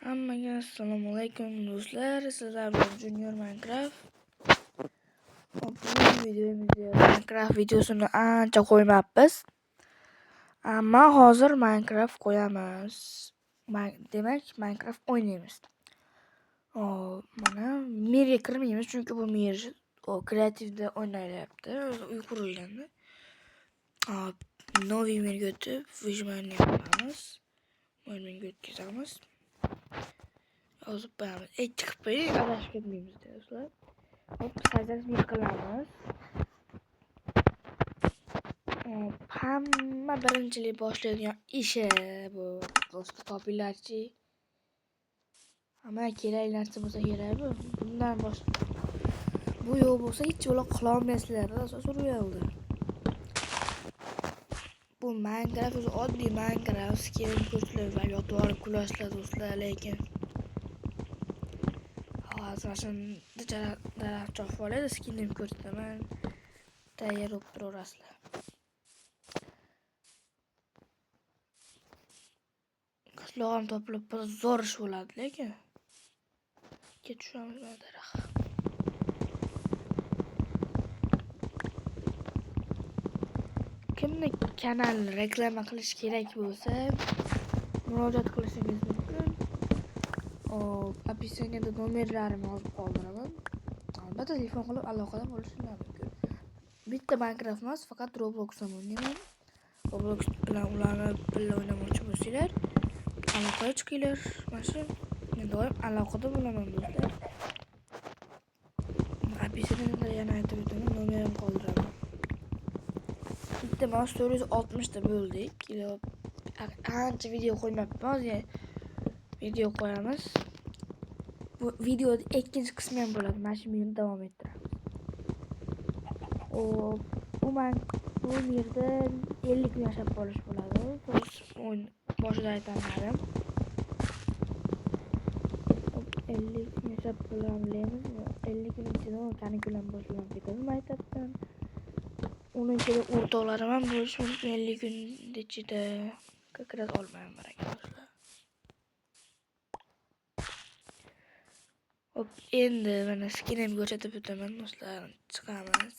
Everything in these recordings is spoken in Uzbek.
Hammaga assalomu alaykum do'stlar. Sizlar bilan Junior Minecraft. Bu videomizda Minecraft videosini ancha qo'ymabmiz. Ammo hozir Minecraft qo'yamiz. Demak, Minecraft o'ynaymiz. Mana mirga kirmaymiz chunki bu mir kreativda o'ynayapti. Uyqu urilganda. Novi mirga o'tib, vijmanni yapamiz. Mirga o'tkazamiz. Hozir qo'yamiz. Chiqib qo'ying, adashib ketmaymiz do'stlar. Hop, sajdasini qilamiz. Hamma birinchilik boshlaydigan ishi bu do'stlar, topinglarchi. Hamma kerakli narsa bo'lsa kerak bu. Bundan boshqa bu yo'q bo'lsa hech yo'la qila olmaysizlar, survivalda. Bu Minecraft o'zi oddiy Minecraft, skin ko'rsatlar va yotib olib kulasizlar do'stlar, lekin asosan daraxt chopib oladi, skinni ko'rsataman. Tayyor bo'lib turaverasizlar. Qishloqim topilib zo'r ish bo'ladi, lekin ketishamiz daraxt. Kimni kanalni reklama qilish kerak bo'lsa, murojaat qilishingiz mumkin. Описаниеda nomerlarimni yozib qoldiraman. Albatta telefon qilib aloqada bo'lishingiz mumkin. Bitta Minecraft emas, faqat Roblox ham o'ynayman. Roblox bilan ularni birga o'ynamoqchi bo'lsanglar, aloqaga chiqinglar. Mana shu men doim aloqada bo'laman do'stlar. Описаниеda yana aytib o'taman, nomerimni qoldiraman. Bitta mana 460 ta bo'ldik. Ancha video qo'ymabmiz. Video qo'yamiz. Bu videoda ikkinchi qismi ham bo'ladi. Mana shu videoni davom ettiramiz. Bu yerda 50 kun yashab qolish bo'ladi. Boshida aytganlarim. 50 kun yashab qolamiz. 50 kun ichida kanikulam boshlanib ketadi maktabdan. Onun ichida o'rtoqlarim ham bo'lishi mumkin. 50 kun ichida как раз olmayman arkadaşlar. Hop, endi mana skinimni ko'rsatib o'taman do'stlar. Chiqamiz.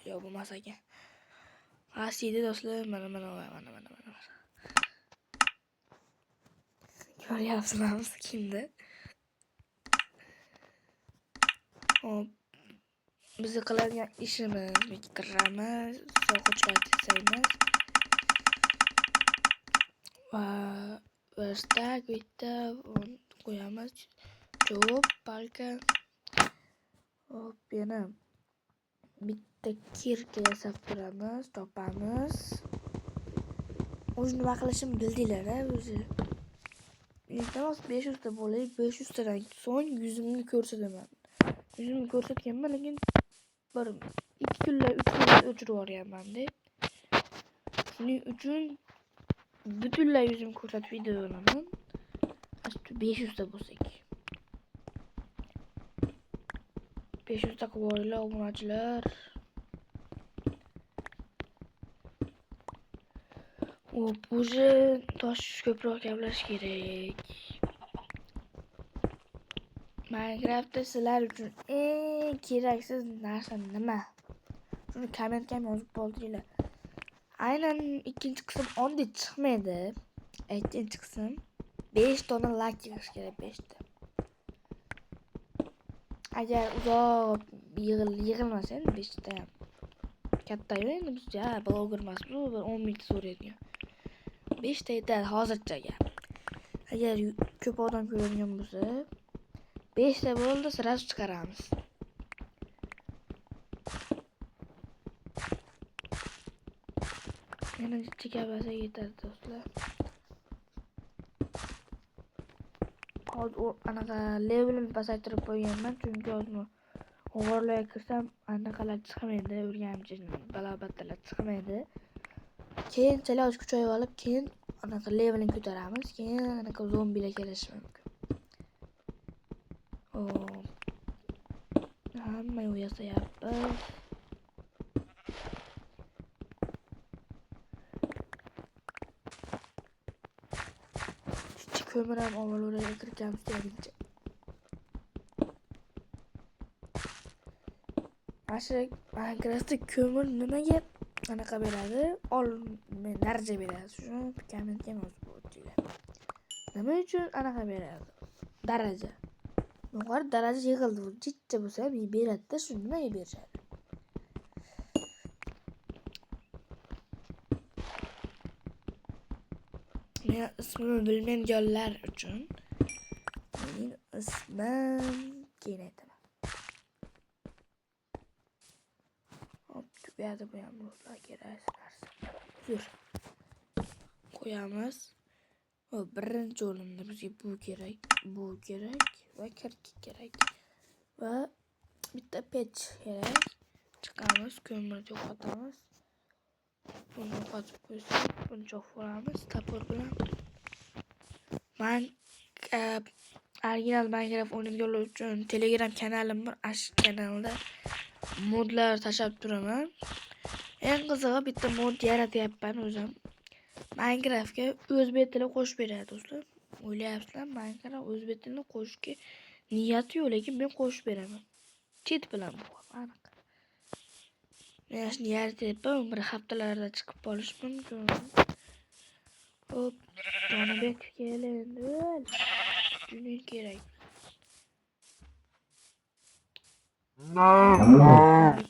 Yo'q bo'lmas ekan. Asiydi do'stlar, mana. Ko'ryapsizlarmi skinni? Hop. Biz qiladigan ishimiz kiramiz, so'qich aytsangiz. Va verstak bitta qo'yamiz. Cho'p, palka. Hop, yana bitta kirka yasab turamiz, topamiz. O'zini nima qilishimni bildinglar-a, o'zi. Iltimos 500 ta bo'lay, 500 tadan so'ng yuzimni ko'rsataman. Yuzimni ko'rsatganman, lekin 2 kunlar, 3 kunlar o'chirib yuborganman-da. Shuning uchun butunlay yuzimni ko'rsatib video olaman. 500 ta bo'lsak. 500 ta qo'yinglar obunachilar. O'zi tosh ko'proq gaplashish kerak. Minecraftda sizlar uchun eng keraksiz narsa nima? Shuni kommentga yozib qoldiringlar. Aynan ikkinchi qism onda chiqmaydi. Ikkinchi qism 5 dona like yig'ish kerak, 5 ta. Agar uzoq yig'ilmasa, 5 ta ham katta-yu, endi biz bloger emasmiz, bir 10 ming so'raydigan. 5 ta yetadi hozircha. Agar ko'p odam ko'radigan bo'lsa, 5 ta bo'ldi, sразу chiqaramiz. Yana chekabasa yetadi do'stlar. Hozir anaqa levelini pasaytirib qo'yganman, chunki hozir o'g'irlarga kirsam anaqalar chiqmaydi, o'rgamchi balobatlar chiqmaydi. Keyinchalik o'z kuchayib olib, keyin anaqa levelini ko'taramiz, keyin anaqa zombilar kelishi mumkin. Hamma yasayapmiz. ko'mir ham avval oraya kirganmiz deguncha. Mana Minecraftda ko'mir nimaga anaqa beradi? Daraja beradi. Shuni kommentga yozib o'tinglar. Nima uchun anaqa beradi? Daraja. Yuqori daraja yig'ildi. Jichcha bo'lsa ham beradi-da, shuni nimaga beradi? Men ismini bilmaydiganlar uchun mening ismim keyin aytaman. Hop, tugadi bu ham do'stlar, kerak narsa. Yur. Qo'yamiz. Hop, birinchi o'rinda bizga bu kerak va kirki kerak. Va bitta pech kerak. Chiqamiz, ko'mirni yo'qotamiz. Buni yo'qotib qo'ysak, buni cho'qib tapor bilan. Original Minecraft o'ynaganlar uchun Telegram kanalim bor. Ash kanalda modlar tashab turaman. Eng qizig'i bitta mod yaratyapman o'zim. Minecraftga o'zbek tili qo'shib beradi do'stlar. O'ylayapsizlar, Minecraft o'zbek tilini qo'shishga niyati yo'q, lekin men qo'shib beraman. Chet bilan bu aniq. Men shuni yaratyapman, bir haftalarda chiqib qolish mumkin. Hop, Jonibek kelindi. Shuni kerak.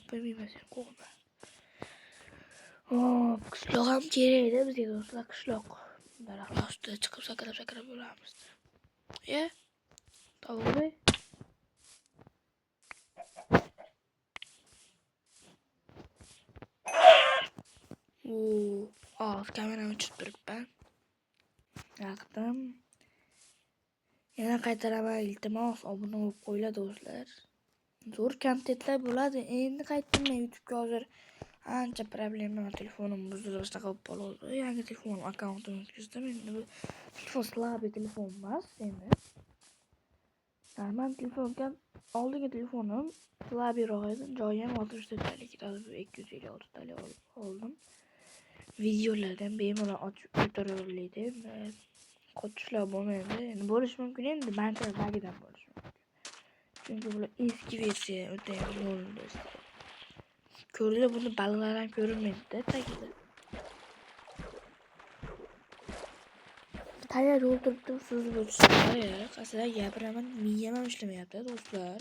Bilmayman, qo'rqma. Hop, qishloq ham kerak-da bizga do'stlar, qishloq. Daraxtlar ustida chiqib sakrab bo'lamiz. Tovuq. Kamerani ochib turibman. Yoqdim. Yana qaytaraman, iltimos obuna bo'lib qo'yinglar do'stlar. Zo'r kontentlar bo'ladi. Endi qaytdim men YouTube'ga hozir. Ancha problema, telefonim buzilib qolib qoldi. Yangi telefonim akkauntimni o'tkazdim. Endi bu telefon slabый telefon emas endi. Normal telefonga oldingi telefonim slabıyroq edi. Joyi ham 64 talik, hozir 256 talik oldim. Videolardan bemalol ochib o'tiraveradi. Qochishlar bo'lmaydi. Endi bo'lish mumkin, endi Minecraft bagidan bo'lish mumkin. Chunki bular eski versiya o'ta ham bo'ldi. Ko'rlar buni baliqlar ham ko'rinmaydi-da tagida. Tayyor o'tiribdim, suzib o'tishlar. Qasalar gapiraman, miyam ham ishlamayapti do'stlar.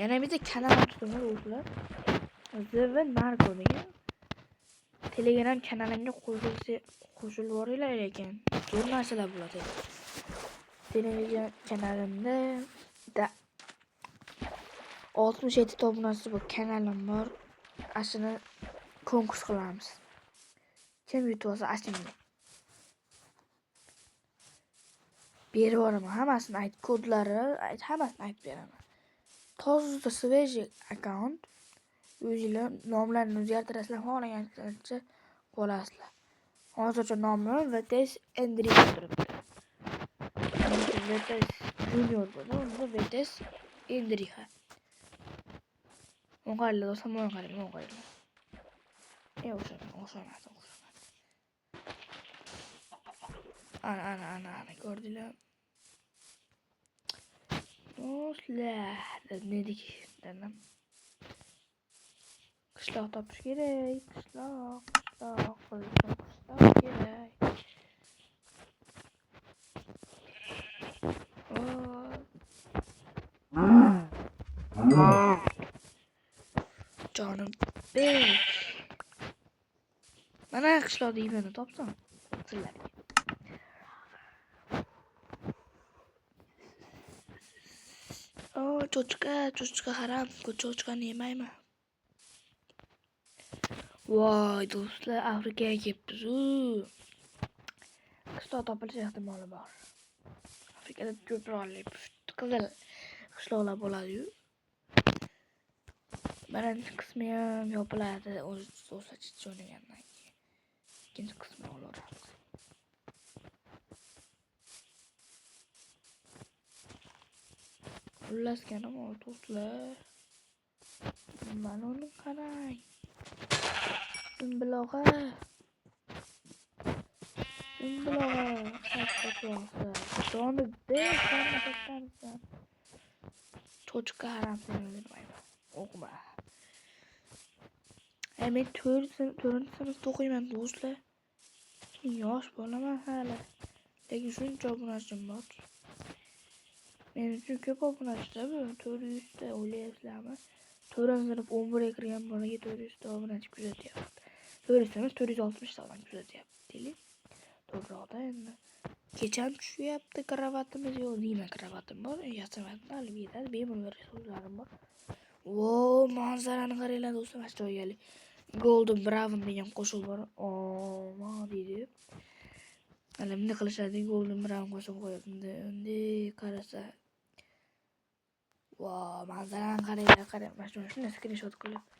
Yana bitta kanal ochdim do'stlar. Zv Narko degan. Telegram kanalimga qo'shilib boringlar ekan. Zo'r narsalar bo'ladi. Telegram kanalimda 67 ta obunachisi bor kanalim bor. Ashuni konkurs qilamiz. Kim yutib olsa ashimga berib yuboraman. Hammasini aytib, kodlari, hammasini aytib beraman. Toza свежий akkaunt. O'zingizlar nomlarini o'zgartirasizlar, xohlagancha qo'yasizlar. Hozircha nomim VTS Enrique turibdi. VTS Junior bo'ldi, unda VTS Enrique. O'ng'aylar do'stlar, o'ng'aylar. O'xshamadi. Ana, ko'rdinglar. Do'stlar, nedik dedim. Qishloq topish kerak. Qishloq kerak. Jonim bek. Mana qishloq deyman, topsam sizlarga. Cho'chqa haram, cho'chqani yemayman. Voy do'stlar, Afrikaga kelibmiz-ku. Qishloq topilish ehtimoli bor. Afrikada ko'proq qizil qishloqlar bo'ladi-yu. Birinchi qismi ham yopiladi, o'z o'ynagandan keyin. Ikkinchi qismini olaveramiz. Xullas kanam do'stlar. Mana uni qarang. Dumbilog'a. bloğa kaçıyorsa. Sonra bir sonra tekrar. Çocuk haram seni öldürmeyin. Okuma. Hemen törün sınıfta okuyayım dostlar. Yaş bolamam hala. Lekin shuncha obunachim bor. Men uchun ko'p obunachi bu. 400 ta o'ylayapsizlarmi? 4 11 kirgan bolaga 400 ta obunachi kuzatyapti. 400 emas 460 ta odam kuzatyapti. Deylik. To'g'riroqda endi. Kecham tushyapti kravatimiz yo'q. Nima kravatim bor? Yasamadim, olib yetadi. Bemalol resurslarim bor. Wow, manzarani qaranglar do'stlar, mana shu joyga keling. Golden Brown degan qo'shiq bor. Ma deydi. Mana bunday qilishadi, Golden Brown qo'shib qo'yadi. Endi qarasa. Wow, manzarani qaranglar, mana shuni screenshot qilib